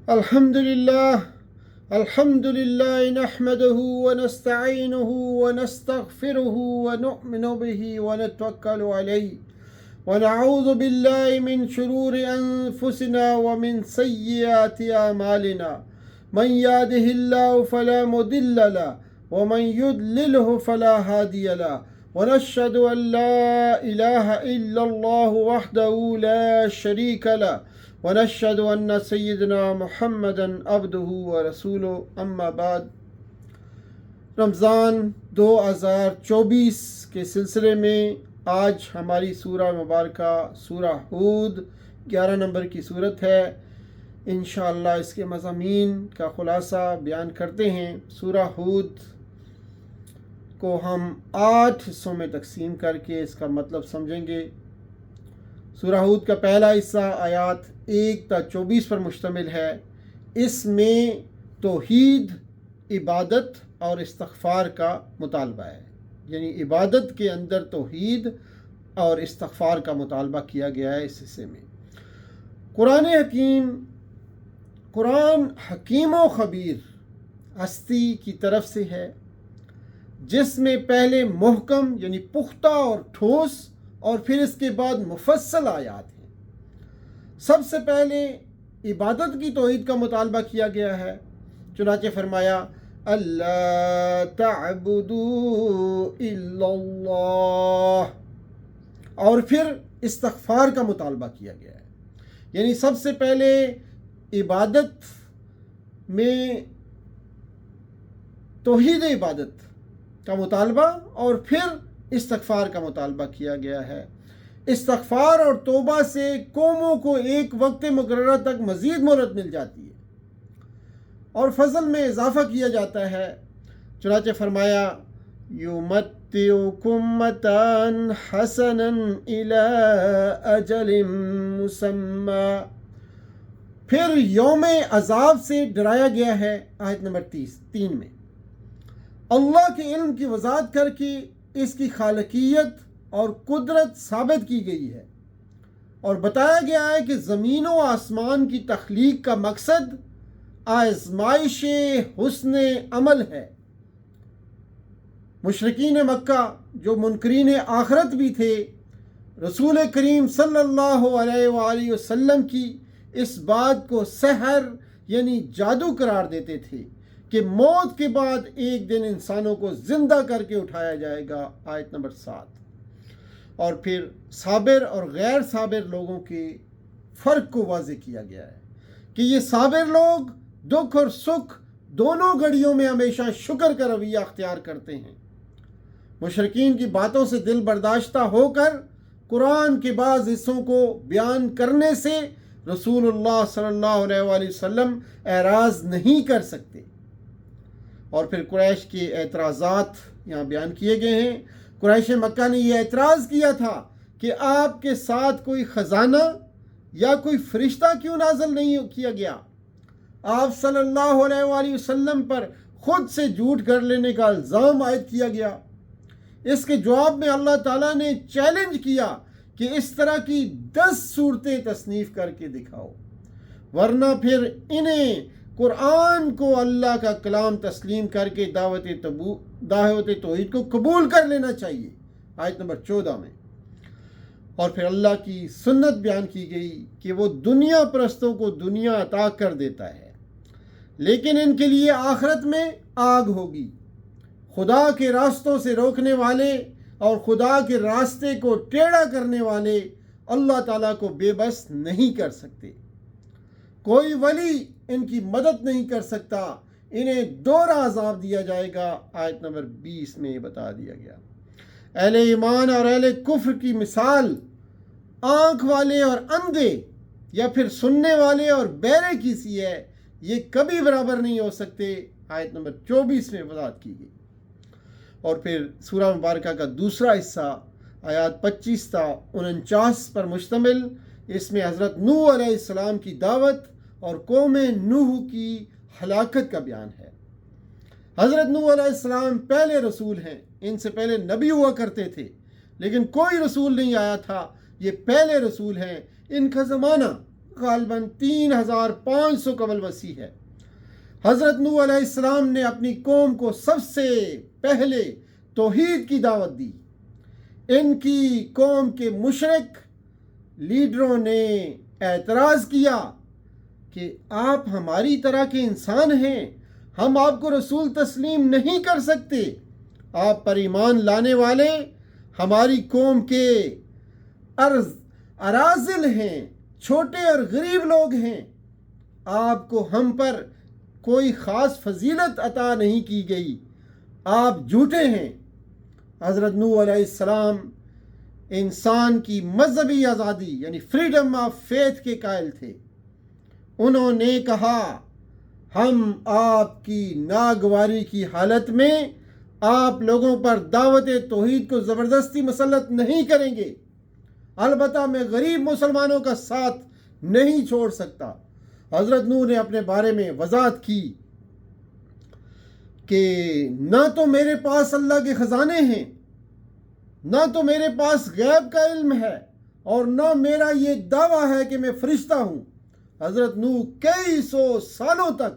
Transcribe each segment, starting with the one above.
الحمد لله نحمده ونستعينه ونستغفره ونؤمن به ونتوكل عليه ونعوذ بالله من شرور أنفسنا ومن سيئات أعمالنا من يهده الله فلا مضل له ومن يضلله فلا هادي له ونشهد أن لا إله إلا الله وحده لا شريك له ونشهد أن سيدنا محمدا عبده ورسوله اما بعد۔ رمضان 2024 کے سلسلے میں آج ہماری سورہ مبارکہ سورہ ہود 11 نمبر کی صورت ہے۔ انشاءاللہ اس کے مضامین کا خلاصہ بیان کرتے ہیں۔ سورہ ہود کو ہم 8 حصوں میں تقسیم کر کے اس کا مطلب سمجھیں گے۔ سورہ ہود کا پہلا حصہ آیات 1 تا 24 پر مشتمل ہے۔ اس میں توحید، عبادت اور استغفار کا مطالبہ ہے، یعنی عبادت کے اندر توحید اور استغفار کا مطالبہ کیا گیا ہے اس حصے میں۔ قرآن حکیم و خبیر ہستی کی طرف سے ہے، جس میں پہلے محکم یعنی پختہ اور ٹھوس اور پھر اس کے بعد مفصل آیات ہیں۔ سب سے پہلے عبادت کی توحید کا مطالبہ کیا گیا ہے، چنانچہ فرمایا اللہ تعبدوا الا اللہ، اور پھر استغفار کا مطالبہ کیا گیا ہے، یعنی سب سے پہلے عبادت میں توحید عبادت کا مطالبہ اور پھر استغفار کا مطالبہ کیا گیا ہے۔ استغفار اور توبہ سے قوموں کو ایک وقت مقررہ تک مزید مہلت مل جاتی ہے اور فضل میں اضافہ کیا جاتا ہے، چنانچہ فرمایا یُمَتِّعُکُم مَتَاعًا حَسَنًا إِلَىٰ أَجَلٍ مُّسَمًّى، پھر یوم عذاب سے ڈرایا گیا ہے آیت نمبر 3 میں۔ اللہ کے علم کی وضاحت کر کے اس کی خالقیت اور قدرت ثابت کی گئی ہے، اور بتایا گیا ہے کہ زمین و آسمان کی تخلیق کا مقصد آزمائش حسن عمل ہے۔ مشرکین مکہ جو منکرین آخرت بھی تھے، رسول کریم صلی اللہ علیہ وآلہ وسلم کی اس بات کو سحر یعنی جادو قرار دیتے تھے کہ موت کے بعد ایک دن انسانوں کو زندہ کر کے اٹھایا جائے گا، آیت نمبر 7۔ اور پھر صابر اور غیر صابر لوگوں کے فرق کو واضح کیا گیا ہے کہ یہ صابر لوگ دکھ اور سکھ دونوں گھڑیوں میں ہمیشہ شکر کا رویہ اختیار کرتے ہیں۔ مشرکین کی باتوں سے دل برداشتہ ہو کر قرآن کے بعض حصوں کو بیان کرنے سے رسول اللہ صلی اللہ علیہ وآلہ وسلم اعراض نہیں کر سکتے۔ اور پھر قریش کے اعتراضات یہاں بیان کیے گئے ہیں۔ قریش مکہ نے یہ اعتراض کیا تھا کہ آپ کے ساتھ کوئی خزانہ یا کوئی فرشتہ کیوں نازل نہیں کیا گیا؟ آپ صلی اللہ علیہ وآلہ وسلم پر خود سے جھوٹ کر لینے کا الزام عائد کیا گیا۔ اس کے جواب میں اللہ تعالیٰ نے چیلنج کیا کہ اس طرح کی 10 صورتیں تصنیف کر کے دکھاؤ، ورنہ پھر انہیں قرآن کو اللہ کا کلام تسلیم کر کے دعوت توحید کو قبول کر لینا چاہیے، آیت نمبر 14 میں۔ اور پھر اللہ کی سنت بیان کی گئی کہ وہ دنیا پرستوں کو دنیا عطا کر دیتا ہے، لیکن ان کے لیے آخرت میں آگ ہوگی۔ خدا کے راستوں سے روکنے والے اور خدا کے راستے کو ٹیڑھا کرنے والے اللہ تعالیٰ کو بے بس نہیں کر سکتے، کوئی ولی ان کی مدد نہیں کر سکتا، انہیں دوہرا عذاب دیا جائے گا، آیت نمبر 20 میں یہ بتا دیا گیا۔ اہل ایمان اور اہل کفر کی مثال آنکھ والے اور اندھے یا پھر سننے والے اور بہرے کی سی ہے، یہ کبھی برابر نہیں ہو سکتے، آیت نمبر 24 میں وضاحت کی گئی۔ اور پھر سورہ مبارکہ کا دوسرا حصہ آیات 25 تا 49 پر مشتمل، اس میں حضرت نوح علیہ السلام کی دعوت اور قوم نوح کی ہلاکت کا بیان ہے۔ حضرت نوح علیہ السلام پہلے رسول ہیں، ان سے پہلے نبی ہوا کرتے تھے، لیکن کوئی رسول نہیں آیا تھا، یہ پہلے رسول ہیں۔ ان کا زمانہ غالباً 3500 قبل مسیح ہے۔ حضرت نوح علیہ السلام نے اپنی قوم کو سب سے پہلے توحید کی دعوت دی۔ ان کی قوم کے مشرک لیڈروں نے اعتراض کیا کہ آپ ہماری طرح کے انسان ہیں، ہم آپ کو رسول تسلیم نہیں کر سکتے، آپ پر ایمان لانے والے ہماری قوم کے اراذل ہیں، چھوٹے اور غریب لوگ ہیں، آپ کو ہم پر کوئی خاص فضیلت عطا نہیں کی گئی، آپ جھوٹے ہیں۔ حضرت نوح علیہ السلام انسان کی مذہبی آزادی یعنی فریڈم آف فیتھ کے قائل تھے۔ انہوں نے کہا ہم آپ کی ناگواری کی حالت میں آپ لوگوں پر دعوت توحید کو زبردستی مسلط نہیں کریں گے، البتہ میں غریب مسلمانوں کا ساتھ نہیں چھوڑ سکتا۔ حضرت نوح نے اپنے بارے میں وضاحت کی کہ نہ تو میرے پاس اللہ کے خزانے ہیں، نہ تو میرے پاس غیب کا علم ہے، اور نہ میرا یہ دعویٰ ہے کہ میں فرشتہ ہوں۔ حضرت نوح کئی سو سالوں تک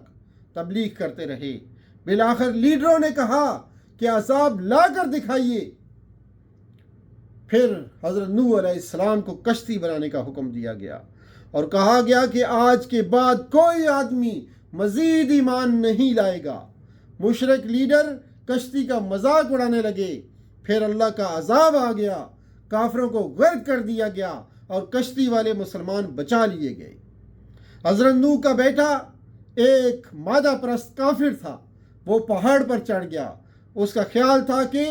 تبلیغ کرتے رہے۔ بالآخر لیڈروں نے کہا کہ عذاب لا کر دکھائیے۔ پھر حضرت نوح علیہ السلام کو کشتی بنانے کا حکم دیا گیا اور کہا گیا کہ آج کے بعد کوئی آدمی مزید ایمان نہیں لائے گا۔ مشرک لیڈر کشتی کا مذاق اڑانے لگے، پھر اللہ کا عذاب آ گیا، کافروں کو غرق کر دیا گیا اور کشتی والے مسلمان بچا لیے گئے۔ حضرت نوح کا بیٹا ایک مادہ پرست کافر تھا، وہ پہاڑ پر چڑھ گیا۔ اس کا خیال تھا کہ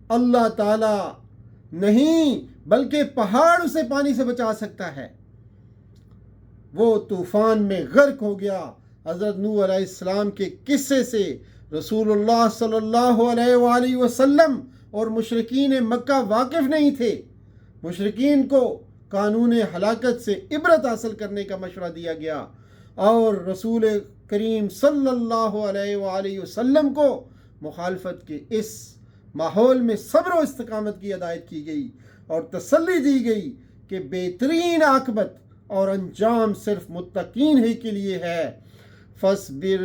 اللہ تعالی نہیں بلکہ پہاڑ اسے پانی سے بچا سکتا ہے۔ وہ طوفان میں غرق ہو گیا۔ حضرت نوح علیہ السلام کے قصے سے رسول اللہ صلی اللہ علیہ وآلہ وسلم اور مشرکین مکہ واقف نہیں تھے۔ مشرکین کو قانون ہلاکت سے عبرت حاصل کرنے کا مشورہ دیا گیا اور رسول کریم صلی اللہ علیہ وآلہ وسلم کو مخالفت کے اس ماحول میں صبر و استقامت کی ہدایت کی گئی اور تسلی دی گئی کہ بہترین عاقبت اور انجام صرف متقین ہی کے لیے ہے۔ فَاصْبِرْ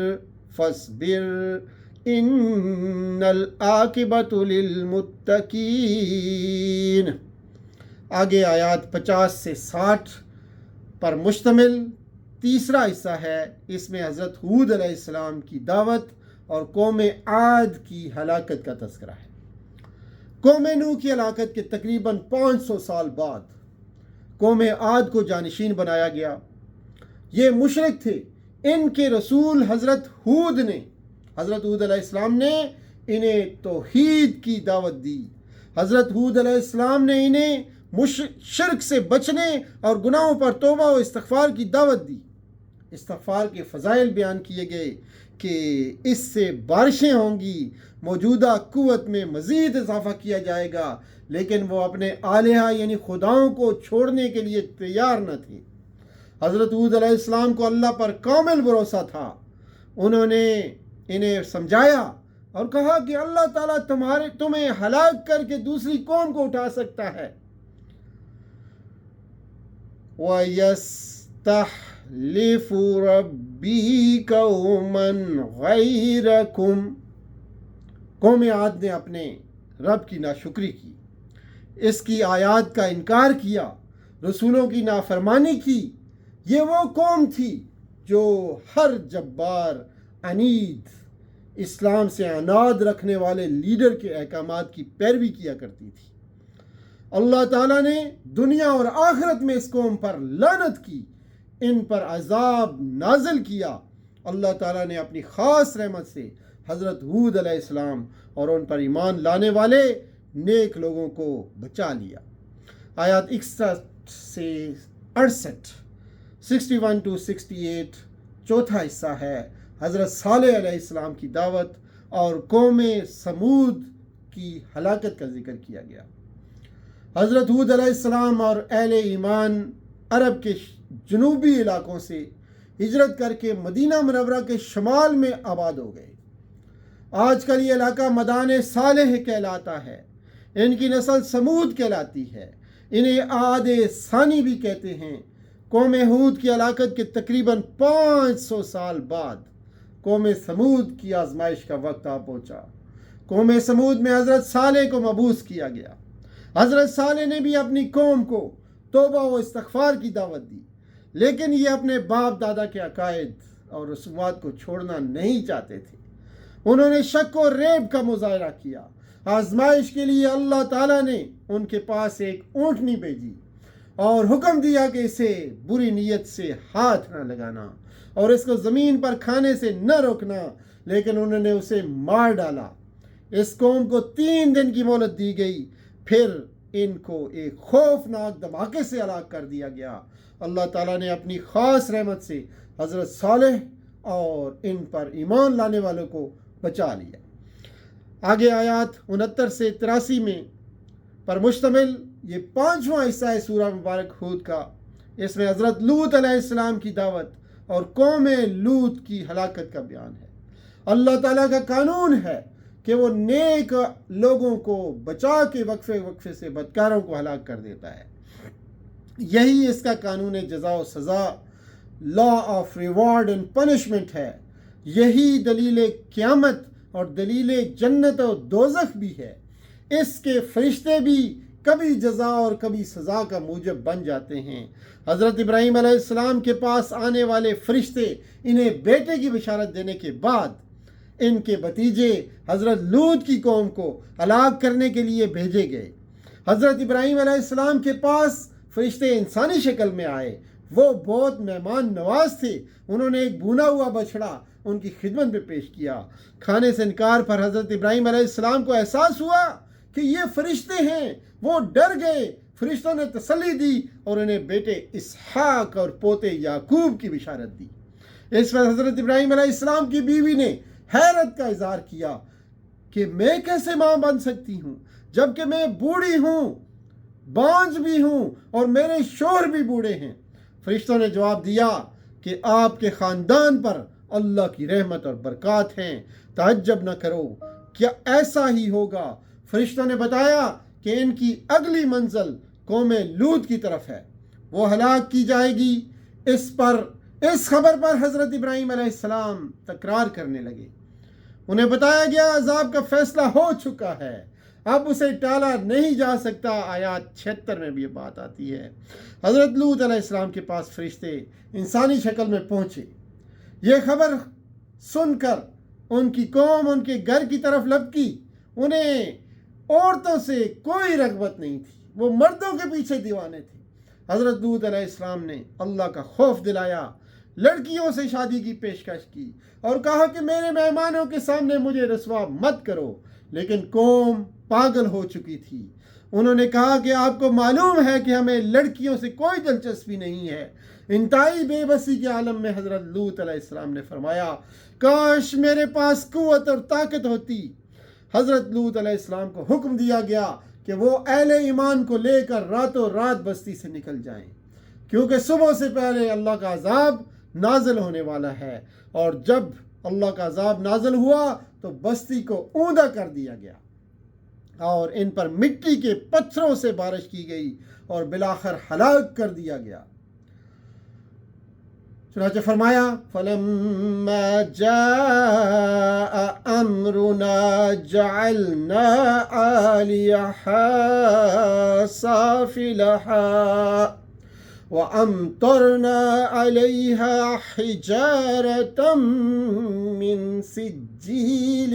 إِنَّ الْعَاقِبَةُ لِلْمُتَّقِينَ۔ آگے آیات 50 سے 60 پر مشتمل تیسرا حصہ ہے۔ اس میں حضرت ہود علیہ السلام کی دعوت اور قوم عاد کی ہلاکت کا تذکرہ ہے۔ قوم نوح کی ہلاکت کے تقریباً 500 سال بعد قوم عاد کو جانشین بنایا گیا۔ یہ مشرک تھے۔ ان کے رسول حضرت ہود علیہ السلام نے انہیں توحید کی دعوت دی۔ حضرت ہود علیہ السلام نے انہیں شرک سے بچنے اور گناہوں پر توبہ و استغفار کی دعوت دی۔ استغفار کے فضائل بیان کیے گئے کہ اس سے بارشیں ہوں گی، موجودہ قوت میں مزید اضافہ کیا جائے گا، لیکن وہ اپنے آلہہ یعنی خداؤں کو چھوڑنے کے لیے تیار نہ تھے۔ حضرت ہود علیہ السلام کو اللہ پر کامل بھروسہ تھا۔ انہوں نے انہیں سمجھایا اور کہا کہ اللہ تعالیٰ تمہیں ہلاک کر کے دوسری قوم کو اٹھا سکتا ہے۔ وَيَسْتَحْلِفُ رَبِّي قَوْمًا غَيْرَكُمْ۔ قوم عاد نے اپنے رب کی ناشکری کی، اس کی آیات کا انکار کیا، رسولوں کی نافرمانی کی۔ یہ وہ قوم تھی جو ہر جبار، عنید، اسلام سے عناد رکھنے والے لیڈر کے احکامات کی پیروی کیا کرتی تھی۔ اللہ تعالیٰ نے دنیا اور آخرت میں اس قوم پر لعنت کی، ان پر عذاب نازل کیا۔ اللہ تعالیٰ نے اپنی خاص رحمت سے حضرت ہود علیہ السلام اور ان پر ایمان لانے والے نیک لوگوں کو بچا لیا۔ آیات 61 سے 68، 61 to 68 چوتھا حصہ ہے۔ حضرت صالح علیہ السلام کی دعوت اور قوم سمود کی ہلاکت کا ذکر کیا گیا۔ حضرت ہود علیہ السلام اور اہل ایمان عرب کے جنوبی علاقوں سے ہجرت کر کے مدینہ منورہ کے شمال میں آباد ہو گئے۔ آج کل یہ علاقہ مدان صالح کہلاتا ہے۔ ان کی نسل سمود کہلاتی ہے۔ انہیں عاد ثانی بھی کہتے ہیں۔ قوم ہود کی ہلاکت کے تقریباً 500 سال بعد قوم سمود کی آزمائش کا وقت آ پہنچا۔ قوم سمود میں حضرت صالح کو مبعوث کیا گیا۔ حضرت صالح نے بھی اپنی قوم کو توبہ و استغفار کی دعوت دی، لیکن یہ اپنے باپ دادا کے عقائد اور رسومات کو چھوڑنا نہیں چاہتے تھے۔ انہوں نے شک و ریب کا مظاہرہ کیا۔ آزمائش کے لیے اللہ تعالیٰ نے ان کے پاس ایک اونٹنی بھیجی اور حکم دیا کہ اسے بری نیت سے ہاتھ نہ لگانا اور اس کو زمین پر کھانے سے نہ روکنا، لیکن انہوں نے اسے مار ڈالا۔ اس قوم کو 3 دن کی مہلت دی گئی، پھر ان کو ایک خوفناک دھماکے سے ہلاک کر دیا گیا۔ اللہ تعالیٰ نے اپنی خاص رحمت سے حضرت صالح اور ان پر ایمان لانے والوں کو بچا لیا۔ آگے آیات 69 سے 83 میں پر مشتمل یہ 5واں حصہ ہے سورہ مبارک ہود کا۔ اس میں حضرت لوط علیہ السلام کی دعوت اور قوم لوط کی ہلاکت کا بیان ہے۔ اللہ تعالیٰ کا قانون ہے کہ وہ نیک لوگوں کو بچا کے وقفے وقفے سے بدکاروں کو ہلاک کر دیتا ہے۔ یہی اس کا قانون جزا و سزا، law of reward and punishment ہے۔ یہی دلیل قیامت اور دلیل جنت و دوزخ بھی ہے۔ اس کے فرشتے بھی کبھی جزا اور کبھی سزا کا موجب بن جاتے ہیں۔ حضرت ابراہیم علیہ السلام کے پاس آنے والے فرشتے انہیں بیٹے کی بشارت دینے کے بعد ان کے بھتیجے حضرت لوط کی قوم کو ہلاک کرنے کے لیے بھیجے گئے۔ حضرت ابراہیم علیہ السلام کے پاس فرشتے انسانی شکل میں آئے۔ وہ بہت مہمان نواز تھے۔ انہوں نے ایک بھونا ہوا بچڑا ان کی خدمت میں پیش کیا۔ کھانے سے انکار پر حضرت ابراہیم علیہ السلام کو احساس ہوا کہ یہ فرشتے ہیں۔ وہ ڈر گئے۔ فرشتوں نے تسلی دی اور انہیں بیٹے اسحاق اور پوتے یعقوب کی بشارت دی۔ اس پر حضرت ابراہیم علیہ السلام کی بیوی نے حیرت کا اظہار کیا کہ میں کیسے ماں بن سکتی ہوں جبکہ میں بوڑھی ہوں، بانجھ بھی ہوں اور میرے شوہر بھی بوڑھے ہیں۔ فرشتوں نے جواب دیا کہ آپ کے خاندان پر اللہ کی رحمت اور برکات ہیں، تعجب نہ کرو، کیا ایسا ہی ہوگا؟ فرشتوں نے بتایا کہ ان کی اگلی منزل قوم لوط کی طرف ہے، وہ ہلاک کی جائے گی۔ اس خبر پر حضرت ابراہیم علیہ السلام تکرار کرنے لگے۔ انہیں بتایا گیا عذاب کا فیصلہ ہو چکا ہے، اب اسے ٹالا نہیں جا سکتا۔ آیات 76 میں بھی یہ بات آتی ہے۔ حضرت لوط علیہ السلام کے پاس فرشتے انسانی شکل میں پہنچے۔ یہ خبر سن کر ان کی قوم ان کے گھر کی طرف لپکی۔ انہیں عورتوں سے کوئی رغبت نہیں تھی، وہ مردوں کے پیچھے دیوانے تھے۔ حضرت لوط علیہ السلام نے اللہ کا خوف دلایا، لڑکیوں سے شادی کی پیشکش کی اور کہا کہ میرے مہمانوں کے سامنے مجھے رسوا مت کرو، لیکن قوم پاگل ہو چکی تھی۔ انہوں نے کہا کہ آپ کو معلوم ہے کہ ہمیں لڑکیوں سے کوئی دلچسپی نہیں ہے۔ انتہائی بے بسی کے عالم میں حضرت لوط علیہ السلام نے فرمایا، کاش میرے پاس قوت اور طاقت ہوتی۔ حضرت لوط علیہ السلام کو حکم دیا گیا کہ وہ اہل ایمان کو لے کر راتوں رات بستی سے نکل جائیں، کیونکہ صبح سے پہلے اللہ کا عذاب نازل ہونے والا ہے۔ اور جب اللہ کا عذاب نازل ہوا تو بستی کو اوندا کر دیا گیا اور ان پر مٹی کے پتھروں سے بارش کی گئی اور بالآخر ہلاک کر دیا گیا۔ چنانچہ فرمایا، فَلَمَّا جَاءَ أَمْرُنَا جَعَلْنَا عَالِيَهَا سَافِلَهَا وَأَمْطَرْنَا عَلَيْهَا حِجَارَةً مِّن سِجِّيلٍ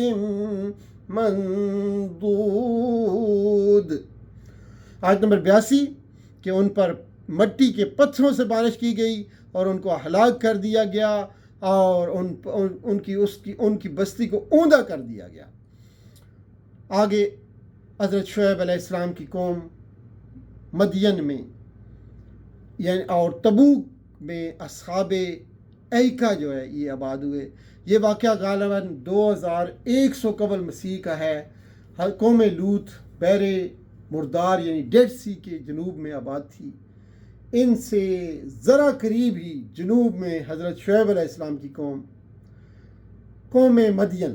منضود۔ آیت نمبر 82 کہ ان پر مٹی کے پتھروں سے بارش کی گئی اور ان کو ہلاک کر دیا گیا اور ان کی بستی کو اوندا کر دیا گیا۔ آگے حضرت شعیب علیہ السلام کی قوم مدین میں اور تبوک میں اصحاب ایکا جو ہے یہ آباد ہوئے۔ یہ واقعہ غالباً 2100 قبل مسیح کا ہے۔ قوم لوط بحر مردار یعنی ڈیڈ سی کے جنوب میں آباد تھی۔ ان سے ذرا قریب ہی جنوب میں حضرت شعیب علیہ السلام کی قوم مدین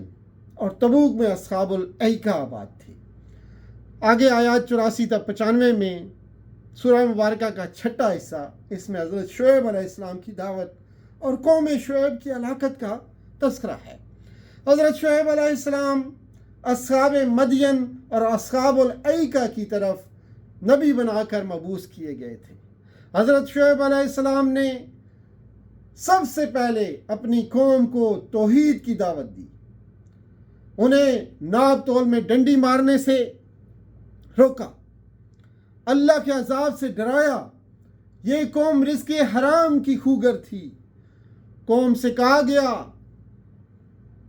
اور تبوک میں اصحاب الایکا آباد تھے۔ آگے آیات 84 تا 95 میں سورہ مبارکہ کا چھٹا حصہ، اس میں حضرت شعیب علیہ السلام کی دعوت اور قوم شعیب کی ہلاکت کا تذکرہ ہے۔ حضرت شعیب علیہ السلام اصحاب مدین اور اصحاب الایکہ کی طرف نبی بنا کر مبعوث کیے گئے تھے۔ حضرت شعیب علیہ السلام نے سب سے پہلے اپنی قوم کو توحید کی دعوت دی، انہیں ناب تول میں ڈنڈی مارنے سے روکا، اللہ کے عذاب سے ڈرایا۔ یہ قوم رزق حرام کی خوگر تھی۔ قوم سے کہا گیا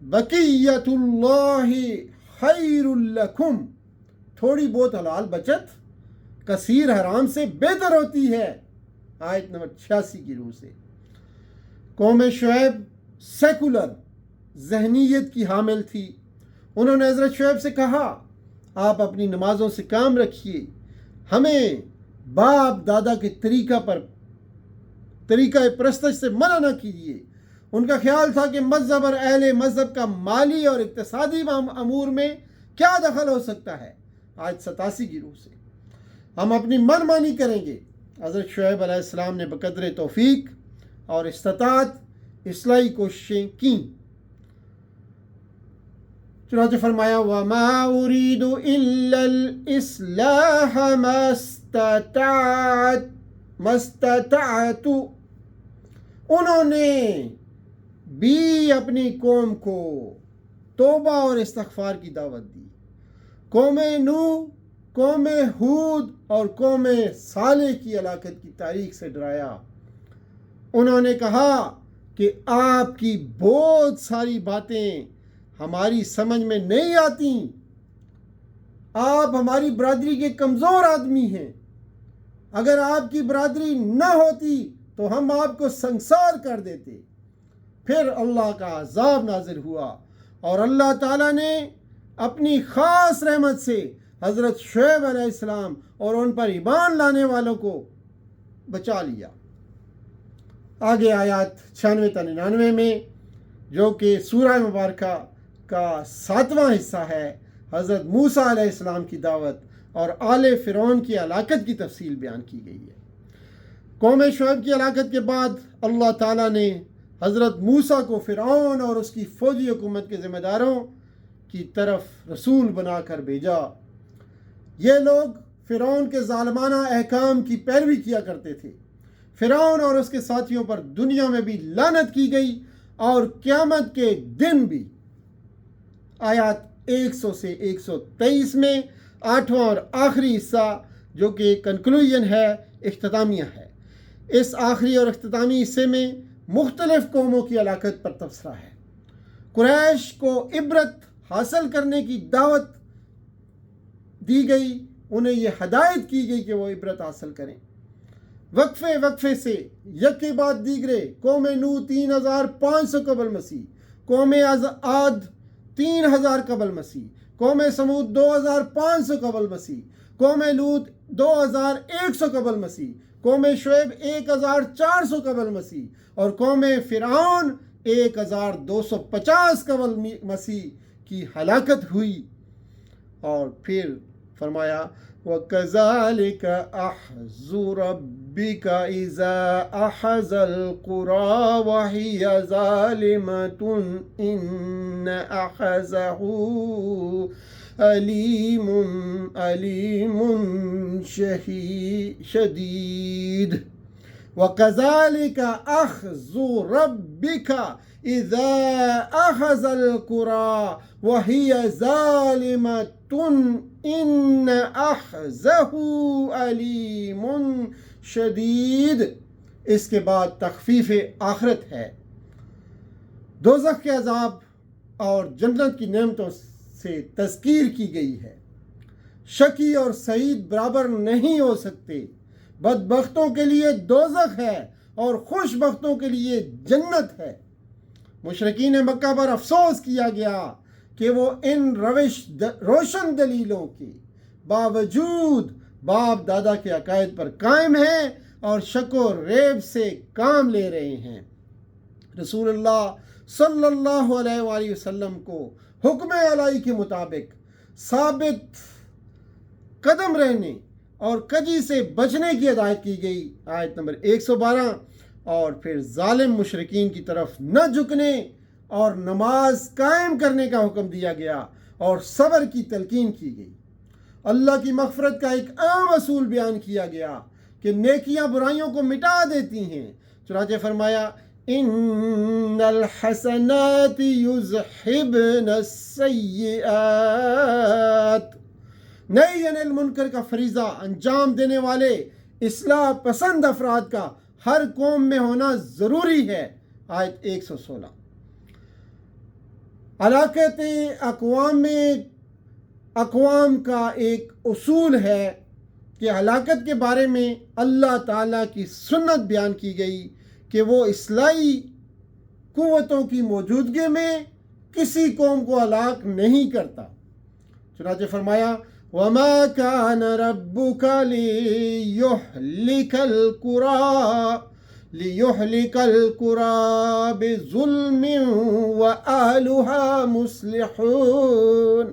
بقیت اللہ خیر لکم، تھوڑی بہت حلال بچت کثیر حرام سے بہتر ہوتی ہے، آیت نمبر 86 کی روح سے۔ قوم شعیب سیکولر ذہنیت کی حامل تھی۔ انہوں نے حضرت شعیب سے کہا آپ اپنی نمازوں سے کام رکھیے، ہمیں باپ دادا کے طریقہ پرستش سے منع نہ کیجیے۔ ان کا خیال تھا کہ مذہب اور اہل مذہب کا مالی اور اقتصادی امور میں کیا دخل ہو سکتا ہے، آج 87 کی روح سے۔ ہم اپنی من مانی کریں گے۔ حضرت شعیب علیہ السلام نے بقدر توفیق اور استطاعت اصلاحی کوششیں کیں، چنانچہ فرمایا وَمَا أُرِيدُ إِلَّا الْإِصْلَاحَ مَا اسْتَطَعْتُ۔ انہوں نے بھی اپنی قوم کو توبہ اور استغفار کی دعوت دی۔ قوم نوح، قوم ہود اور قوم صالح کی ہلاکت کی تاریخ سے ڈرایا۔ انہوں نے کہا کہ آپ کی بہت ساری باتیں ہماری سمجھ میں نہیں آتی، آپ ہماری برادری کے کمزور آدمی ہیں، اگر آپ کی برادری نہ ہوتی تو ہم آپ کو سنسار کر دیتے۔ پھر اللہ کا عذاب نازل ہوا اور اللہ تعالیٰ نے اپنی خاص رحمت سے حضرت شعیب علیہ السلام اور ان پر ایمان لانے والوں کو بچا لیا۔ آگے آیات 96 تا 99 میں، جو کہ سورہ مبارکہ کا 7واں حصہ ہے، حضرت موسیٰ علیہ السلام کی دعوت اور آل فرعون کی ہلاکت کی تفصیل بیان کی گئی ہے۔ قوم شعیب کی ہلاکت کے بعد اللہ تعالیٰ نے حضرت موسیٰ کو فرعون اور اس کی فوجی حکومت کے ذمہ داروں کی طرف رسول بنا کر بھیجا۔ یہ لوگ فرعون کے ظالمانہ احکام کی پیروی کیا کرتے تھے۔ فرعون اور اس کے ساتھیوں پر دنیا میں بھی لعنت کی گئی اور قیامت کے دن بھی۔ آیات 100 سے 123 میں 8واں اور آخری حصہ، جو کہ کنکلوژن ہے، اختتامیہ ہے۔ اس آخری اور اختتامی حصے میں مختلف قوموں کی ہلاکت پر تبصرہ ہے۔ قریش کو عبرت حاصل کرنے کی دعوت دی گئی، انہیں یہ ہدایت کی گئی کہ وہ عبرت حاصل کریں۔ وقفے سے یکے بعد دیگرے، قوم نوح 3500 قبل مسیح، قوم عاد 3000 قبل مسیح، قوم سمود 2500 قبل مسیح، قوم لوط 2100 قبل مسیح، قوم شعیب 1400 قبل مسیح اور قوم فرعون 1250 قبل مسیح کی ہلاکت ہوئی۔ اور پھر فرمایا وَكَذَلِكَ أَخْذُ رَبِّكَ إِذَا أَخَذَ الْقُرَى وَهِيَ ظَالِمَةٌ إِنَّ أَخَذَهُ أَلِيمٌ شَدِيدٌ۔ وَكَذَلِكَ أَخْذُ رَبِّكَ إِذَا أَخَذَ الْقُرَى وَهِيَ ظَالِمَةٌ إِنَّ أَخْذَهُ أَلِيمٌ شَدِيدٌ۔ اس کے بعد تخفیف آخرت ہے۔ دوزخ کے عذاب اور جنت کی نعمتوں سے تذکیر کی گئی ہے۔ شقی اور سعید برابر نہیں ہو سکتے۔ بدبختوں کے لیے دوزخ ہے اور خوش بختوں کے لیے جنت ہے۔ مشرکین مکہ پر افسوس کیا گیا کہ وہ ان روشن دلیلوں کے باوجود باپ دادا کے عقائد پر قائم ہیں اور شک و ریب سے کام لے رہے ہیں۔ رسول اللہ صلی اللہ علیہ وآلہ وسلم کو حکم الہی کے مطابق ثابت قدم رہنے اور کجی سے بچنے کی ہدایت کی گئی، آیت نمبر 112، اور پھر ظالم مشرکین کی طرف نہ جھکنے اور نماز قائم کرنے کا حکم دیا گیا اور صبر کی تلقین کی گئی۔ اللہ کی مغفرت کا ایک عام اصول بیان کیا گیا کہ نیکیاں برائیوں کو مٹا دیتی ہیں، چنانچہ فرمایا ان الحسنات یذہبن السیئات۔ نہی عن المنکر کا فریضہ انجام دینے والے اصلاح پسند افراد کا ہر قوم میں ہونا ضروری ہے، آیت 116۔ ہلاکت اقوام کا ایک اصول ہے کہ ہلاکت کے بارے میں اللہ تعالیٰ کی سنت بیان کی گئی کہ وہ اصلاحی قوتوں کی موجودگی میں کسی قوم کو ہلاک نہیں کرتا، چنانچہ فرمایا وَمَا كَانَ رَبُّكَ لِيُهْلِكَ الْقُرَىٰ بِظُلْمٍ وَأَهْلُهَا مُصْلِحُونَ،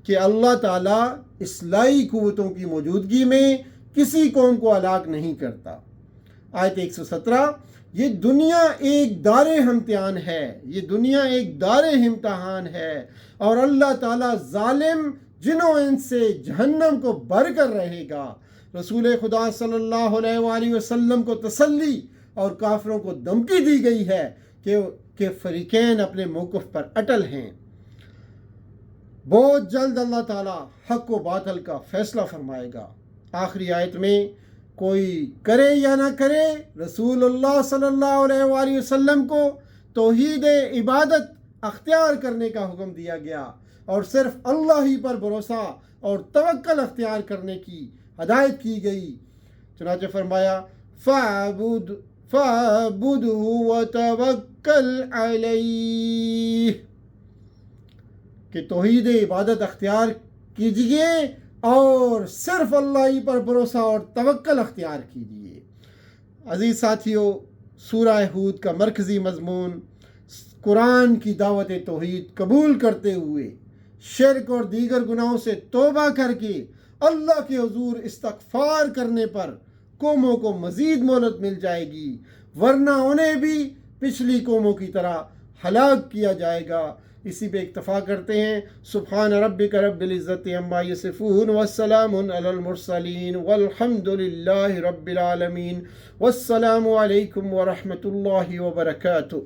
کہ اللہ تعالیٰ اصلاحی قوتوں کی موجودگی میں کسی قوم کو ہلاک نہیں کرتا۔ آیت 117، یہ دنیا ایک دار امتحان ہے، یہ دنیا ایک دار امتحان ہے، اور اللہ تعالیٰ ظالم جنوں انس سے جہنم کو بھر کر رہے گا۔ رسول خدا صلی اللہ علیہ وآلہ وسلم کو تسلی اور کافروں کو دھمکی دی گئی ہے کہ فریقین اپنے موقف پر اٹل ہیں۔ بہت جلد اللہ تعالیٰ حق و باطل کا فیصلہ فرمائے گا۔ آخری آیت میں کوئی کرے یا نہ کرے، رسول اللہ صلی اللہ علیہ وآلہ وسلم کو توحید عبادت اختیار کرنے کا حکم دیا گیا اور صرف اللہ ہی پر بھروسہ اور توکل اختیار کرنے کی ہدایت کی گئی، چنانچہ فرمایا فَاعْبُدْهُ وَتَوَكَّلْ عَلَيْهِ، کہ توحید عبادت اختیار کیجئے اور صرف اللہ ہی پر بھروسہ اور توکل اختیار کیجئے۔ عزیز ساتھیو، سورہ ہود کا مرکزی مضمون قرآن کی دعوت توحید قبول کرتے ہوئے شرک اور دیگر گناہوں سے توبہ کر کے اللہ کے حضور استغفار کرنے پر قوموں کو مزید مہلت مل جائے گی، ورنہ انہیں بھی پچھلی قوموں کی طرح ہلاک کیا جائے گا۔ اسی پہ اکتفا کرتے ہیں۔ سبحان ربک رب العزت عما یصفون والسلام علی المرسلین والحمد للہ رب العالمین، والسلام علیکم ورحمۃ اللہ وبرکاتہ۔